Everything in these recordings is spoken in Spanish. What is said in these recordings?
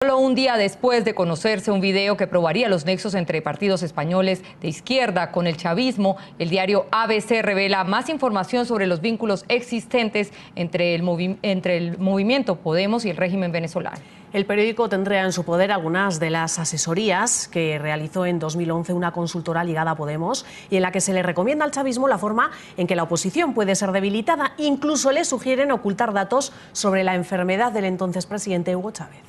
Solo un día después de conocerse un video que probaría los nexos entre partidos españoles de izquierda con el chavismo, el diario ABC revela más información sobre los vínculos existentes entre el movimiento Podemos y el régimen venezolano. El periódico tendría en su poder algunas de las asesorías que realizó en 2011 una consultora ligada a Podemos y en la que se le recomienda al chavismo la forma en que la oposición puede ser debilitada. Incluso le sugieren ocultar datos sobre la enfermedad del entonces presidente Hugo Chávez.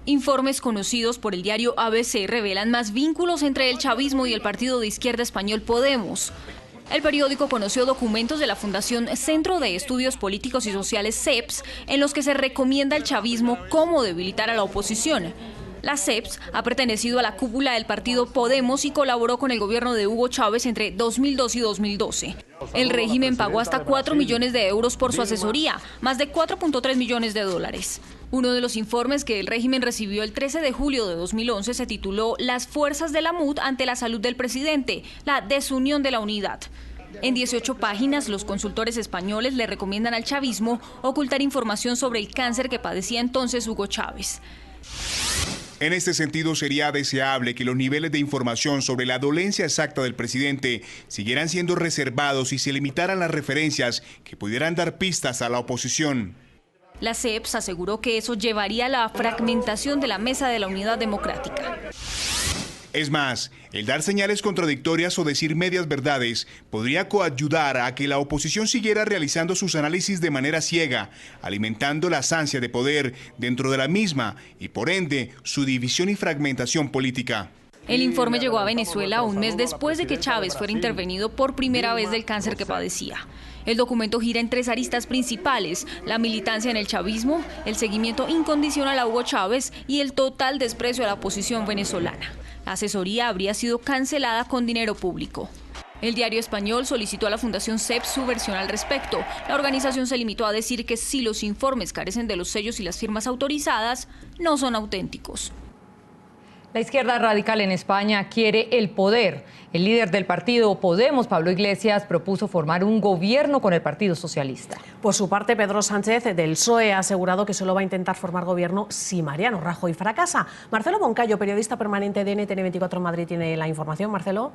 Informes conocidos por el diario ABC revelan más vínculos entre el chavismo y el partido de izquierda español Podemos. El periódico conoció documentos de la Fundación Centro de Estudios Políticos y Sociales CEPS, en los que se recomienda al chavismo cómo debilitar a la oposición. La CEPS ha pertenecido a la cúpula del partido Podemos y colaboró con el gobierno de Hugo Chávez entre 2002 y 2012. El régimen pagó hasta 4 millones de euros por su asesoría, más de 4.3 millones de dólares. Uno de los informes que el régimen recibió el 13 de julio de 2011 se tituló Las fuerzas de la MUD ante la salud del presidente, la desunión de la unidad. En 18 páginas, los consultores españoles le recomiendan al chavismo ocultar información sobre el cáncer que padecía entonces Hugo Chávez. En este sentido, sería deseable que los niveles de información sobre la dolencia exacta del presidente siguieran siendo reservados y se limitaran las referencias que pudieran dar pistas a la oposición. La CEPS aseguró que eso llevaría a la fragmentación de la Mesa de la Unidad Democrática. Es más, el dar señales contradictorias o decir medias verdades podría coayudar a que la oposición siguiera realizando sus análisis de manera ciega, alimentando las ansias de poder dentro de la misma y, por ende, su división y fragmentación política. El informe llegó a Venezuela un mes después de que Chávez fuera intervenido por primera vez del cáncer que padecía. El documento gira en 3 aristas principales: la militancia en el chavismo, el seguimiento incondicional a Hugo Chávez y el total desprecio a la oposición venezolana. La asesoría habría sido cancelada con dinero público. El diario español solicitó a la Fundación CEPS su versión al respecto. La organización se limitó a decir que si los informes carecen de los sellos y las firmas autorizadas, no son auténticos. La izquierda radical en España quiere el poder. El líder del partido Podemos, Pablo Iglesias, propuso formar un gobierno con el Partido Socialista. Por su parte, Pedro Sánchez del PSOE ha asegurado que solo va a intentar formar gobierno si Mariano Rajoy fracasa. Marcelo Moncayo, periodista permanente de NTN24 en Madrid, tiene la información. Marcelo.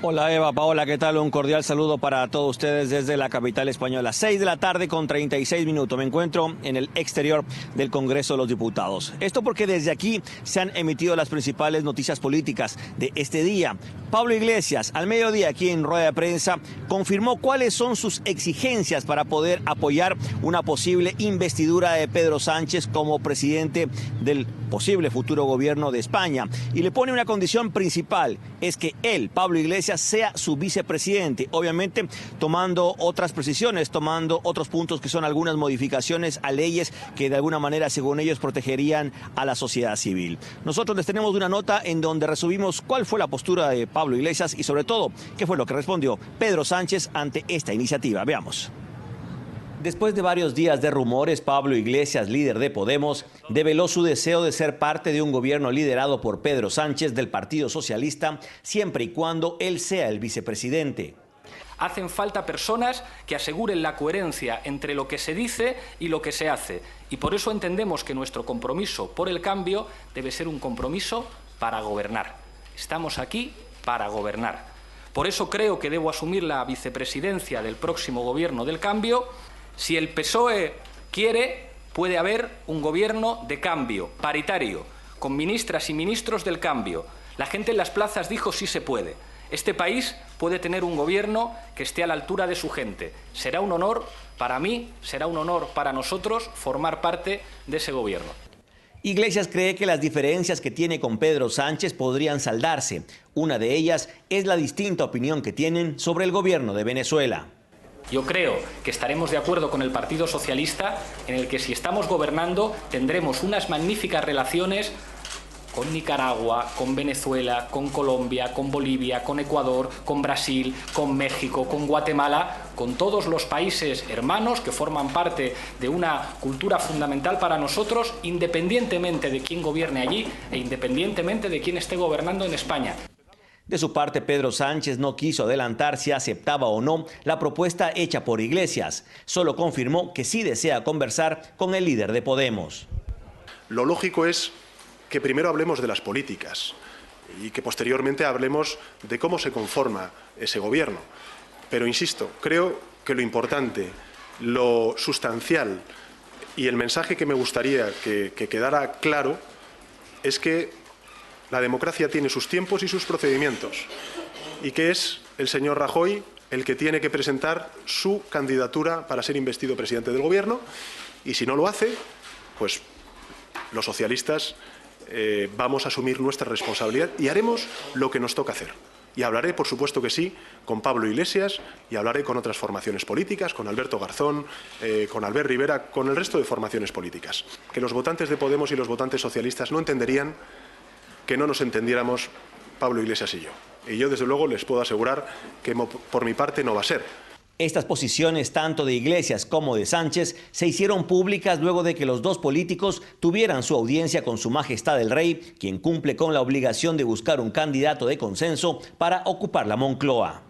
Hola Eva, Paola, ¿qué tal? Un cordial saludo para todos ustedes desde la capital española. 6 de la tarde con 36 minutos. Me encuentro en el exterior del Congreso de los Diputados. Esto porque desde aquí se han emitido las principales noticias políticas de este día. Pablo Iglesias, al mediodía aquí en rueda de prensa, confirmó cuáles son sus exigencias para poder apoyar una posible investidura de Pedro Sánchez como presidente del posible futuro gobierno de España. Y le pone una condición principal, es que él, Pablo Iglesias, sea su vicepresidente, obviamente tomando otras precisiones, tomando otros puntos que son algunas modificaciones a leyes que de alguna manera, según ellos, protegerían a la sociedad civil. Nosotros les tenemos una nota en donde resumimos cuál fue la postura de Pablo Iglesias y sobre todo qué fue lo que respondió Pedro Sánchez ante esta iniciativa. Veamos. Después de varios días de rumores, Pablo Iglesias, líder de Podemos, develó su deseo de ser parte de un gobierno liderado por Pedro Sánchez del Partido Socialista, siempre y cuando él sea el vicepresidente. Hacen falta personas que aseguren la coherencia entre lo que se dice y lo que se hace. Y por eso entendemos que nuestro compromiso por el cambio debe ser un compromiso para gobernar. Estamos aquí para gobernar. Por eso creo que debo asumir la vicepresidencia del próximo gobierno del cambio. Si el PSOE quiere, puede haber un gobierno de cambio, paritario, con ministras y ministros del cambio. La gente en las plazas dijo sí se puede. Este país puede tener un gobierno que esté a la altura de su gente. Será un honor para mí, será un honor para nosotros formar parte de ese gobierno. Iglesias cree que las diferencias que tiene con Pedro Sánchez podrían saldarse. Una de ellas es la distinta opinión que tienen sobre el gobierno de Venezuela. Yo creo que estaremos de acuerdo con el Partido Socialista en el que si estamos gobernando tendremos unas magníficas relaciones con Nicaragua, con Venezuela, con Colombia, con Bolivia, con Ecuador, con Brasil, con México, con Guatemala, con todos los países hermanos que forman parte de una cultura fundamental para nosotros, independientemente de quién gobierne allí e independientemente de quién esté gobernando en España. De su parte, Pedro Sánchez no quiso adelantar si aceptaba o no la propuesta hecha por Iglesias. Solo confirmó que sí desea conversar con el líder de Podemos. Lo lógico es que primero hablemos de las políticas y que posteriormente hablemos de cómo se conforma ese gobierno. Pero insisto, creo que lo importante, lo sustancial y el mensaje que me gustaría que quedara claro es que la democracia tiene sus tiempos y sus procedimientos y que es el señor Rajoy el que tiene que presentar su candidatura para ser investido presidente del Gobierno, y si no lo hace, pues los socialistas vamos a asumir nuestra responsabilidad y haremos lo que nos toca hacer. Y hablaré, por supuesto que sí, con Pablo Iglesias y hablaré con otras formaciones políticas, con Alberto Garzón, con Albert Rivera, con el resto de formaciones políticas. Que los votantes de Podemos y los votantes socialistas no entenderían que no nos entendiéramos Pablo Iglesias y yo. Y yo, desde luego, les puedo asegurar que por mi parte no va a ser. Estas posiciones, tanto de Iglesias como de Sánchez, se hicieron públicas luego de que los dos políticos tuvieran su audiencia con Su Majestad el Rey, quien cumple con la obligación de buscar un candidato de consenso para ocupar la Moncloa.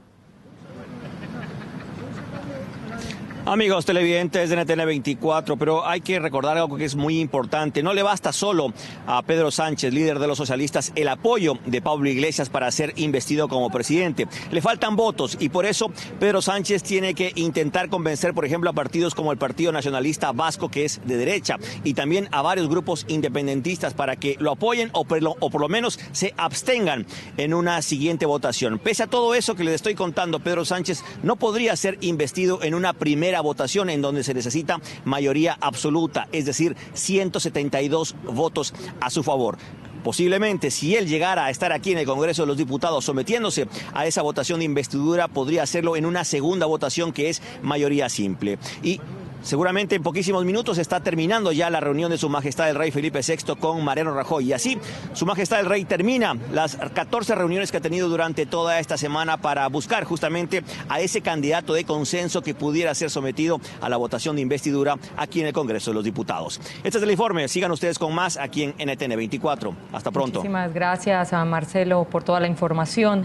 Amigos televidentes de NTN 24, pero hay que recordar algo que es muy importante. No le basta solo a Pedro Sánchez, líder de los socialistas, el apoyo de Pablo Iglesias para ser investido como presidente. Le faltan votos y por eso Pedro Sánchez tiene que intentar convencer, por ejemplo, a partidos como el Partido Nacionalista Vasco, que es de derecha, y también a varios grupos independentistas para que lo apoyen o por lo menos se abstengan en una siguiente votación. Pese a todo eso que les estoy contando, Pedro Sánchez no podría ser investido en una primera votación en donde se necesita mayoría absoluta, es decir, 172 votos a su favor. Posiblemente, si él llegara a estar aquí en el Congreso de los Diputados sometiéndose a esa votación de investidura, podría hacerlo en una segunda votación que es mayoría simple. Y seguramente en poquísimos minutos está terminando ya la reunión de Su Majestad el Rey Felipe VI con Mariano Rajoy. Y así, Su Majestad el Rey termina las 14 reuniones que ha tenido durante toda esta semana para buscar justamente a ese candidato de consenso que pudiera ser sometido a la votación de investidura aquí en el Congreso de los Diputados. Este es el informe. Sigan ustedes con más aquí en NTN 24. Hasta pronto. Muchísimas gracias a Marcelo por toda la información.